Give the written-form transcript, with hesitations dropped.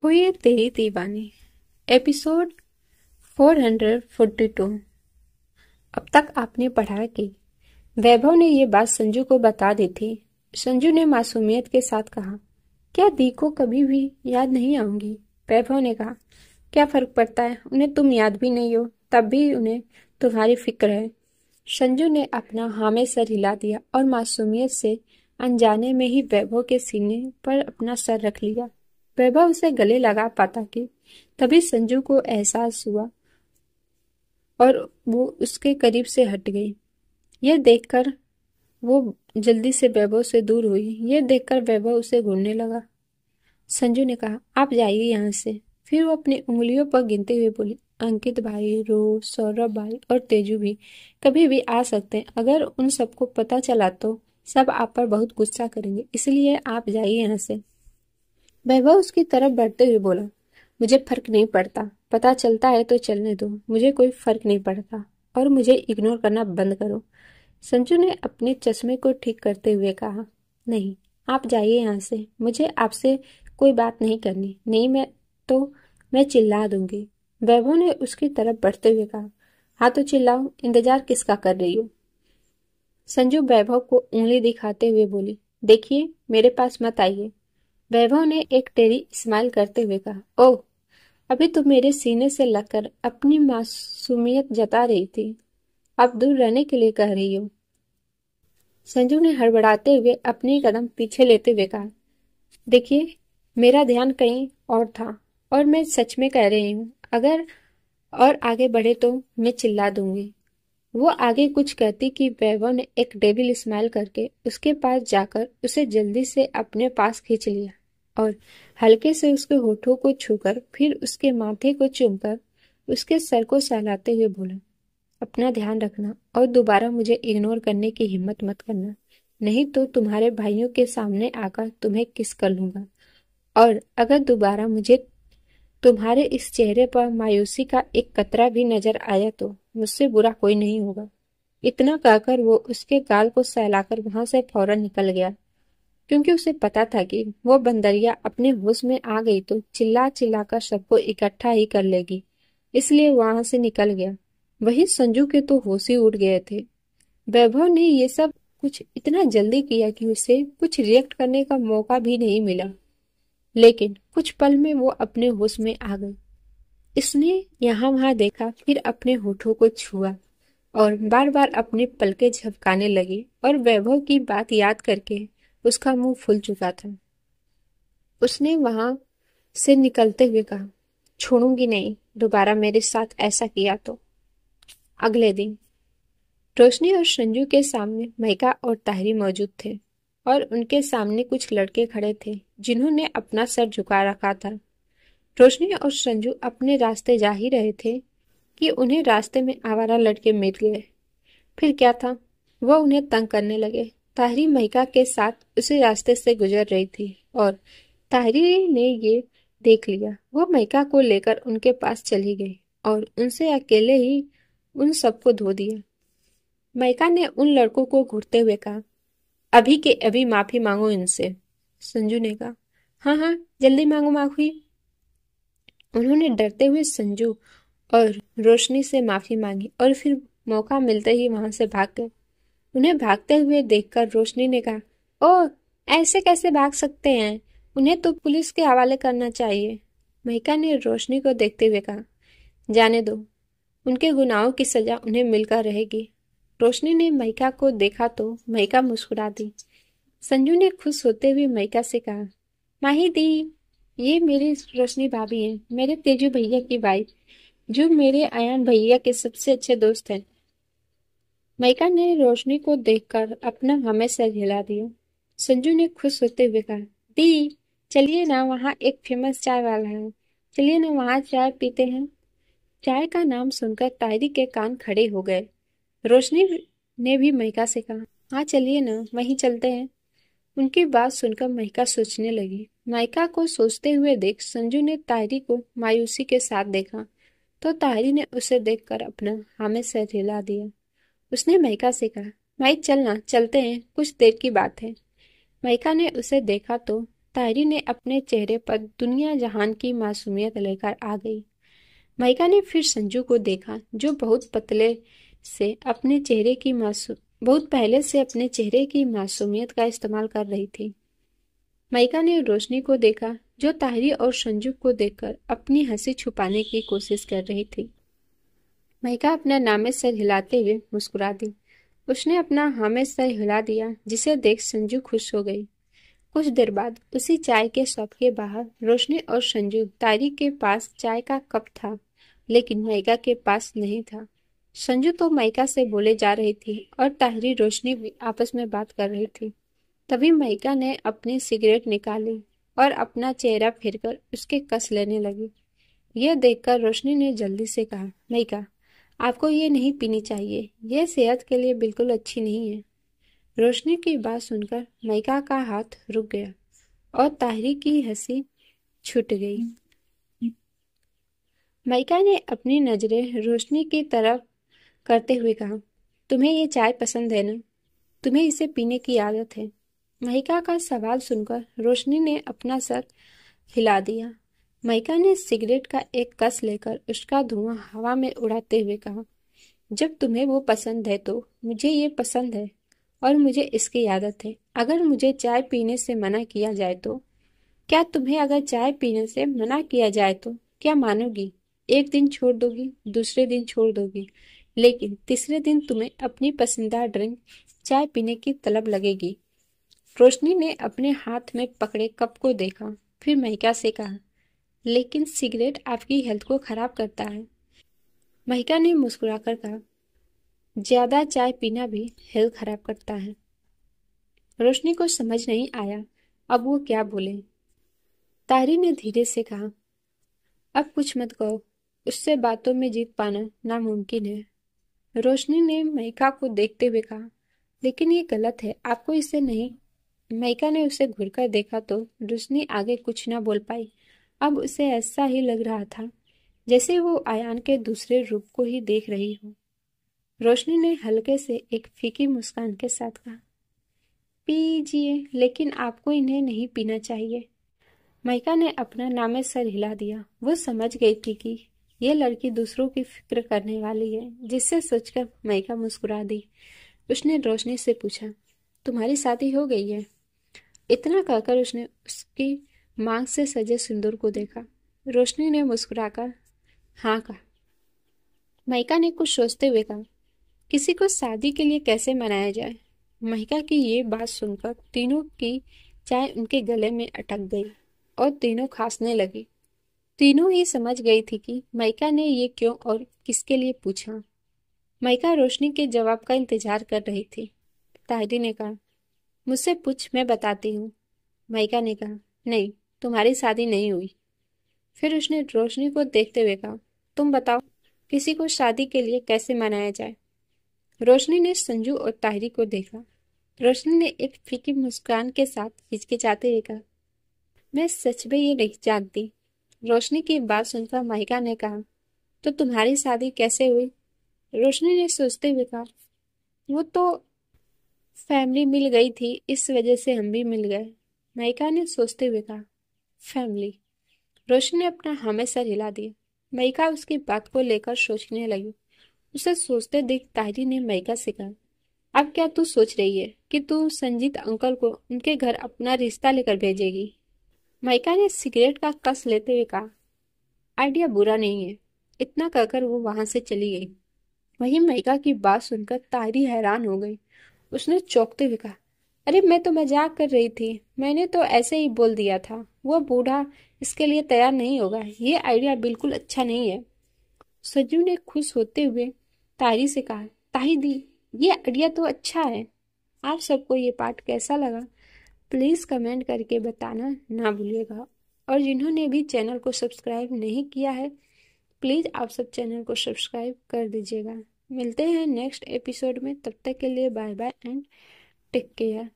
हुई तेरी दीवानी एपिसोड 442। अब तक आपने पढ़ा कि वैभव ने ये बात संजू को बता दी थी। संजू ने मासूमियत के साथ कहा, क्या दी को कभी भी याद नहीं आऊंगी? वैभव ने कहा, क्या फर्क पड़ता है, उन्हें तुम याद भी नहीं हो, तब भी उन्हें तुम्हारी फिक्र है। संजू ने अपना हाँ में सर हिला दिया और मासूमियत से अनजाने में ही वैभव के सीने पर अपना सर रख लिया। वैभव उसे गले लगा पाता कि तभी संजू को एहसास हुआ और वो उसके करीब से हट गई। यह देखकर वो जल्दी से वैभव से दूर हुई। यह देखकर वैभव उसे घूरने लगा। संजू ने कहा, आप जाइए यहाँ से। फिर वो अपनी उंगलियों पर गिनते हुए बोली, अंकित भाई, रोज, सौरभ भाई और तेजू भी कभी भी आ सकते हैं। अगर उन सबको पता चला तो सब आप पर बहुत गुस्सा करेंगे, इसलिए आप जाइए यहाँ से। वैभव उसकी तरफ बढ़ते हुए बोला, मुझे फर्क नहीं पड़ता, पता चलता है तो चलने दो, मुझे कोई फर्क नहीं पड़ता और मुझे इग्नोर करना बंद करो। संजू ने अपने चश्मे को ठीक करते हुए कहा, नहीं, आप जाइए यहाँ से, मुझे आपसे कोई बात नहीं करनी, नहीं मैं चिल्ला दूंगी। वैभव ने उसकी तरफ बढ़ते हुए कहा, हाँ तो चिल्लाओ, इंतजार किसका कर रही हो? संजू वैभव को उंगली दिखाते हुए बोली, देखिए मेरे पास मत आइए। वैभव ने एक टेढ़ी स्माइल करते हुए कहा, ओह, अभी तो मेरे सीने से लगकर अपनी मासूमियत जता रही थी, अब दूर रहने के लिए कह रही हो? संजू ने हड़बड़ाते हुए अपनी कदम पीछे लेते हुए कहा, देखिए मेरा ध्यान कहीं और था और मैं सच में कह रही हूँ, अगर और आगे बढ़े तो मैं चिल्ला दूंगी। वो आगे कुछ कहती कि वैभव ने एक डेविल स्माइल करके उसके पास जाकर उसे जल्दी से अपने पास खींच लिया और हल्के से उसके होठों को छूकर फिर उसके माथे को चूमकर उसके सर को सहलाते हुए बोला, अपना ध्यान रखना और दोबारा मुझे इग्नोर करने की हिम्मत मत करना, नहीं तो तुम्हारे भाइयों के सामने आकर तुम्हें किस कर लूंगा। और अगर दोबारा मुझे तुम्हारे इस चेहरे पर मायूसी का एक कतरा भी नजर आया तो मुझसे बुरा कोई नहीं होगा। इतना कहकर वो उसके गाल को सहलाकर वहां से फौरन निकल गया, क्योंकि उसे पता था कि वो बंदरिया अपने होश में आ गई तो चिल्ला चिल्ला कर सबको इकट्ठा ही कर लेगी, इसलिए वहां से निकल गया। वही संजू के तो होश ही उड़ गए थे। वैभव ने ये सब कुछ इतना जल्दी किया कि उसे कुछ रिएक्ट करने का मौका भी नहीं मिला, लेकिन कुछ पल में वो अपने होश में आ गई। इसने यहाँ वहां देखा, फिर अपने होठों को छुआ और बार बार अपनी पलकें झपकाने लगी और वैभव की बात याद करके उसका मुंह फूल चुका था। उसने वहां से निकलते हुए कहा, छोड़ूंगी नहीं, दोबारा मेरे साथ ऐसा किया तो। अगले दिन रोशनी और संजू के सामने महिका और ताहिरी मौजूद थे और उनके सामने कुछ लड़के खड़े थे जिन्होंने अपना सर झुका रखा था। रोशनी और संजू अपने रास्ते जा ही रहे थे कि उन्हें रास्ते में आवारा लड़के मिल गए। फिर क्या था, वह उन्हें तंग करने लगे। ताहिरी महिका के साथ उसी रास्ते से गुजर रही थी और ताहिरी ने ये देख लिया। वह महिका को लेकर उनके पास चली गई और उनसे अकेले ही उन सबको धो दिया। महिका ने उन लड़कों को घूरते हुए कहा, अभी के अभी माफी मांगो इनसे। संजू ने कहा, हाँ हाँ, जल्दी मांगो माफी। उन्होंने डरते हुए संजू और रोशनी से माफी मांगी और फिर मौका मिलते ही वहां से भाग गए। उन्हें भागते हुए देखकर रोशनी ने कहा, ओह, ऐसे कैसे भाग सकते हैं, उन्हें तो पुलिस के हवाले करना चाहिए। महिका ने रोशनी को देखते हुए कहा, जाने दो, उनके गुनाहों की सजा उन्हें मिलकर रहेगी। रोशनी ने महिका को देखा तो महिका मुस्कुरा दी। संजू ने खुश होते हुए महिका से कहा, माही दी, ये मेरी रोशनी भाभी हैं, मेरे तेजू भैया की वाइफ, जो मेरे अयान भैया के सबसे अच्छे दोस्त हैं। महिका ने रोशनी को देखकर अपना हमें सर हिला दिया। संजू ने खुश होते हुए कहा, दी, चलिए ना, वहाँ एक फेमस चाय वाला है, चलिए ना वहाँ चाय पीते हैं। चाय का नाम सुनकर ताहिरी के कान खड़े हो गए। रोशनी ने भी महिका से कहा, हाँ चलिए ना, वहीं चलते हैं। उनकी बात सुनकर महिका सोचने लगी। महिका को सोचते हुए देख संजू ने ताहिरी को मायूसी के साथ देखा तो ताहिरी ने उसे देखकर अपना हाँ में सर हिला दिया। उसने महिका से कहा, भाई चलना, चलते हैं, कुछ देर की बात है। महिका ने उसे देखा तो ताहिरी ने अपने चेहरे पर दुनिया जहान की मासूमियत लेकर आ गई। माइका ने फिर संजू को देखा जो बहुत पहले से अपने चेहरे की मासूमियत का इस्तेमाल कर रही थी। माइका ने रोशनी को देखा जो ताहिरी और संजू को देखकर अपनी हंसी छुपाने की कोशिश कर रही थी। माइका अपना नामे सर हिलाते हुए मुस्कुरा दी। उसने अपना हामे सर हिला दिया जिसे देख संजू खुश हो गई। कुछ देर बाद उसी चाय के शॉप के बाहर रोशनी और संजू ताहिरी के पास चाय का कप था लेकिन माइका के पास नहीं था। संजू तो माइका से बोले जा रही थी और ताहिरी रोशनी भी आपस में बात कर रही थी। तभी माइका ने अपनी सिगरेट निकाली और अपना चेहरा फिरकर उसके कस लेने लगी। यह देखकर रोशनी ने जल्दी से कहा, माइका आपको ये नहीं पीनी चाहिए, यह सेहत के लिए बिल्कुल अच्छी नहीं है। रोशनी की बात सुनकर माइका का हाथ रुक गया और ताहिरी की हंसी छूट गई। माइका ने अपनी नजरें रोशनी की तरफ करते हुए कहा, तुम्हें ये चाय पसंद है ना? तुम्हें इसे पीने की आदत है? माइका का सवाल सुनकर रोशनी ने अपना सर हिला दिया। माइका ने सिगरेट का एक कस लेकर उसका धुआं हवा में उड़ाते हुए कहा, जब तुम्हें वो पसंद है तो मुझे ये पसंद है और मुझे इसकी आदत है। अगर मुझे चाय पीने से मना किया जाए तो क्या तुम्हें अगर चाय पीने से मना किया जाए तो क्या मानोगी? एक दिन छोड़ दोगी, दूसरे दिन छोड़ दोगी, लेकिन तीसरे दिन तुम्हें अपनी पसंदीदा ड्रिंक चाय पीने की तलब लगेगी। रोशनी ने अपने हाथ में पकड़े कप को देखा, फिर माइका से कहा, लेकिन सिगरेट आपकी हेल्थ को खराब करता है। माइका ने मुस्कुराकर कहा, ज्यादा चाय पीना भी हेल्थ खराब करता है। रोशनी को समझ नहीं आया अब वो क्या बोले। ताहिरी ने धीरे से कहा, अब कुछ मत कहो, उससे बातों में जीत पाना नामुमकिन है। रोशनी ने माइका को देखते हुए कहा, लेकिन ये गलत है, आपको इसे नहीं। माइका ने उसे घुरकर देखा तो रोशनी आगे कुछ न बोल पाई। अब उसे ऐसा ही लग रहा था जैसे वो आयान के दूसरे रूप को ही देख रही हो। रोशनी ने हल्के से एक फीकी मुस्कान के साथ कहा, पीजिए, लेकिन आपको इन्हें नहीं पीना चाहिए। माइका ने अपना नामे सर हिला दिया। वो समझ गई थी कि यह लड़की दूसरों की फिक्र करने वाली है, जिससे सोचकर माइका मुस्कुरा दी। उसने रोशनी से पूछा, तुम्हारी शादी हो गई है? इतना कहकर उसने उसकी मांग से सजे सिंदूर को देखा। रोशनी ने मुस्कुराकर हाँ कहा। माइका ने कुछ सोचते हुए कहा, किसी को शादी के लिए कैसे मनाया जाए? माइका की ये बात सुनकर तीनों की चाय उनके गले में अटक गई और तीनों खांसने लगी। तीनों ही समझ गई थी कि माइका ने ये क्यों और किसके लिए पूछा। माइका रोशनी के जवाब का इंतजार कर रही थी। ताहिरी ने कहा, मुझसे पूछ, मैं बताती हूँ। माइका ने कहा, नहीं, तुम्हारी शादी नहीं हुई। फिर उसने रोशनी को देखते हुए कहा, तुम बताओ, किसी को शादी के लिए कैसे मनाया जाए? रोशनी ने संजू और ताहिरी को देखा। रोशनी ने एक फीकी मुस्कान के साथ हिचकिचाते हुए कहा, मैं सच में ये नहीं जानती। रोशनी की बात सुनकर माइका ने कहा, तो तुम्हारी शादी कैसे हुई? रोशनी ने सोचते हुए कहा, वो तो फैमिली मिल गई थी, इस वजह से हम भी मिल गए। माइका ने सोचते हुए कहा, फैमिली? रोशनी ने अपना हमें सर हिला दिया। माइका उसकी बात को लेकर सोचने लगी। उसे सोचते देख ताहिरी ने माइका से कहा, अब क्या तू सोच रही है कि तू संजीत अंकल को उनके घर अपना रिश्ता लेकर भेजेगी? माइका ने सिगरेट का कस लेते हुए कहा, आइडिया बुरा नहीं है। इतना कहकर वो वहां से चली गई। वहीं माइका की बात सुनकर ताहिरी हैरान हो गई। उसने चौंकते हुए कहा, अरे मैं तो मजाक कर रही थी, मैंने तो ऐसे ही बोल दिया था। वो बूढ़ा इसके लिए तैयार नहीं होगा, ये आइडिया बिल्कुल अच्छा नहीं है। सज्जू ने खुश होते हुए ताहिरी से कहा, ताहिरी ये आइडिया तो अच्छा है। आप सबको ये पार्ट कैसा लगा प्लीज़ कमेंट करके बताना ना भूलिएगा। और जिन्होंने भी चैनल को सब्सक्राइब नहीं किया है प्लीज़ आप सब चैनल को सब्सक्राइब कर दीजिएगा। मिलते हैं नेक्स्ट एपिसोड में, तब तक के लिए bye bye and take care.